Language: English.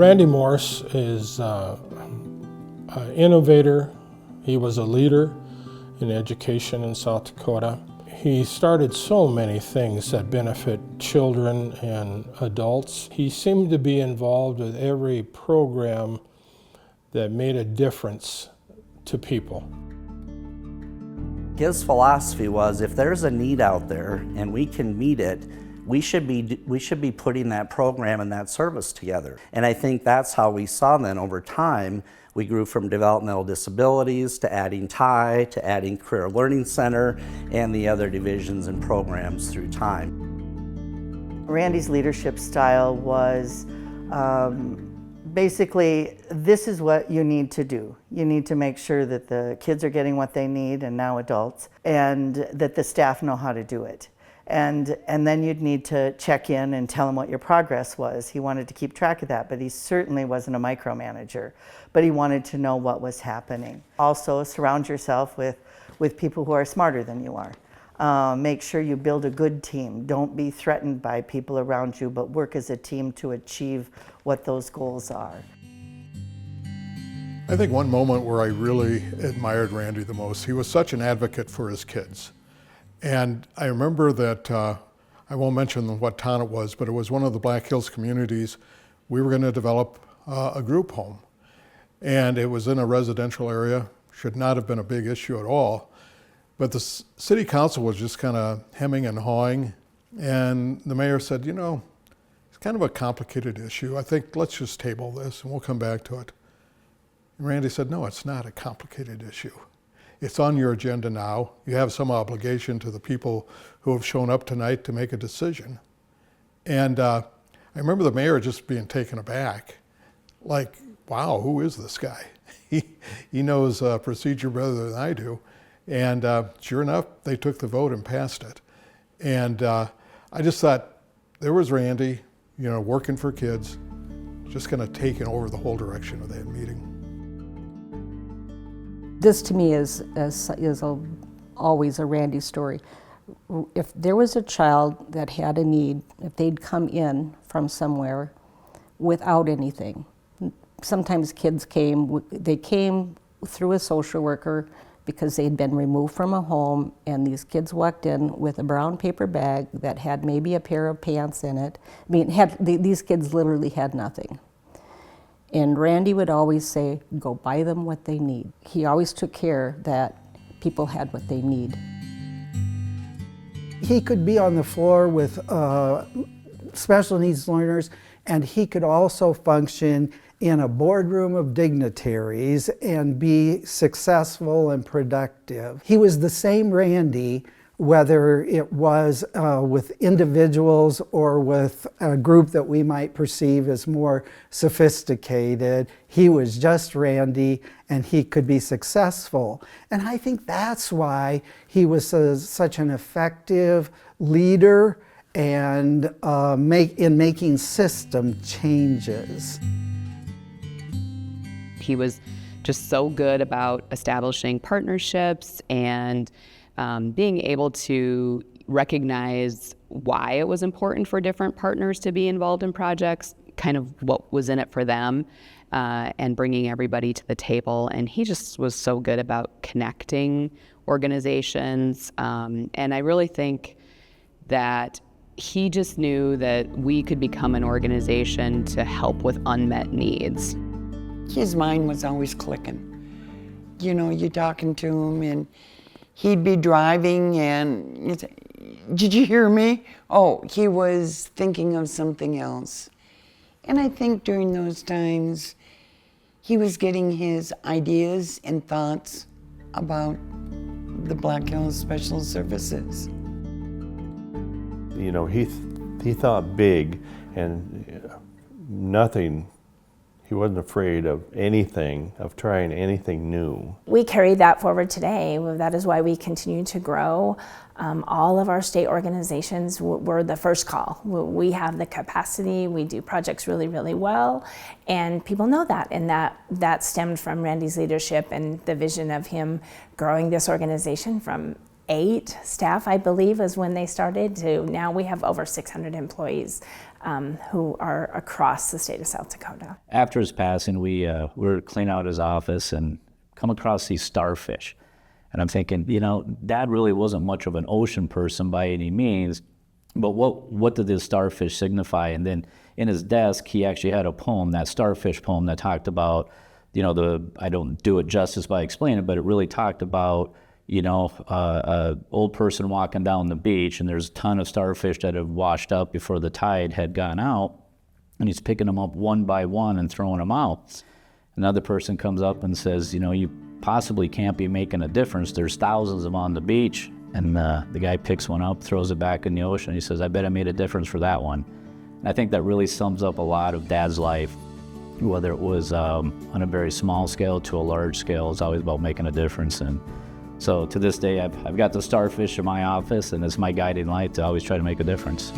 Randy Morse is an innovator. He was a leader in education in South Dakota. He started so many things that benefit children and adults. He seemed to be involved with every program that made a difference to people. His philosophy was, if there's a need out there and we can meet it, we should be putting that program and that service together. And I think that's how we saw then over time, we grew from developmental disabilities to adding TIE, to adding Career Learning Center, and the other divisions and programs through time. Randy's leadership style was basically, this is what you need to do. You need to make sure that the kids are getting what they need, and now adults, and that the staff know how to do it. And then you'd need to check in and tell him what your progress was. He wanted to keep track of that, but he certainly wasn't a micromanager. But he wanted to know what was happening. Also, surround yourself with people who are smarter than you are. Make sure you build a good team. Don't be threatened by people around you, but work as a team to achieve what those goals are. I think one moment where I really admired Randy the most, he was such an advocate for his kids. And I remember that, I won't mention what town it was, but it was one of the Black Hills communities. We were going to develop a group home. And it was in a residential area, should not have been a big issue at all. But the city council was just kind of hemming and hawing. And the mayor said, you know, it's kind of a complicated issue. I think let's just table this and we'll come back to it. And Randy said, no, it's not a complicated issue. It's on your agenda now. You have some obligation to the people who have shown up tonight to make a decision. And I remember the mayor just being taken aback. Like, wow, who is this guy? He knows procedure better than I do. And sure enough, they took the vote and passed it. And I just thought, there was Randy, you know, working for kids, just kind of taking over the whole direction of that meeting. This to me is always a Randy story. If there was a child that had a need, if they'd come in from somewhere without anything, sometimes kids came through a social worker because they'd been removed from a home, and these kids walked in with a brown paper bag that had maybe a pair of pants in it. I mean, these kids literally had nothing. And Randy would always say, go buy them what they need. He always took care that people had what they need. He could be on the floor with special needs learners, and he could also function in a boardroom of dignitaries and be successful and productive. He was the same Randy, whether it was with individuals or with a group that we might perceive as more sophisticated. He was just Randy, and he could be successful. And I think that's why he was such an effective leader and in making system changes. He was just so good about establishing partnerships and being able to recognize why it was important for different partners to be involved in projects, kind of what was in it for them, and bringing everybody to the table. And he just was so good about connecting organizations. And I really think that he just knew that we could become an organization to help with unmet needs. His mind was always clicking. You know, you're talking to him and he'd be driving and you'd say, did you hear me? Oh, he was thinking of something else. And I think during those times, he was getting his ideas and thoughts about the Black Hills Special Services. You know, he thought big, and he wasn't afraid of anything, of trying anything new. We carry that forward today. That is why we continue to grow. All of our state organizations were the first call. We have the capacity, we do projects really, really well, and people know that. And that stemmed from Randy's leadership and the vision of him growing this organization from 8 staff, I believe, is when they started, to now we have over 600 employees who are across the state of South Dakota. After his passing, we were cleaning out his office and come across these starfish. And I'm thinking, you know, Dad really wasn't much of an ocean person by any means, but what did this starfish signify? And then in his desk, he actually had a poem, that starfish poem, that talked about, you know, I don't do it justice by explaining it, but it really talked about, you know, a old person walking down the beach, and there's a ton of starfish that have washed up before the tide had gone out, and he's picking them up one by one and throwing them out. Another person comes up and says, you know, you possibly can't be making a difference. There's thousands of them on the beach. And the guy picks one up, throws it back in the ocean. He says, I bet I made a difference for that one. And I think that really sums up a lot of Dad's life, whether it was on a very small scale to a large scale. It's always about making a difference. And so to this day, I've got the starfish in my office, and it's my guiding light to always try to make a difference.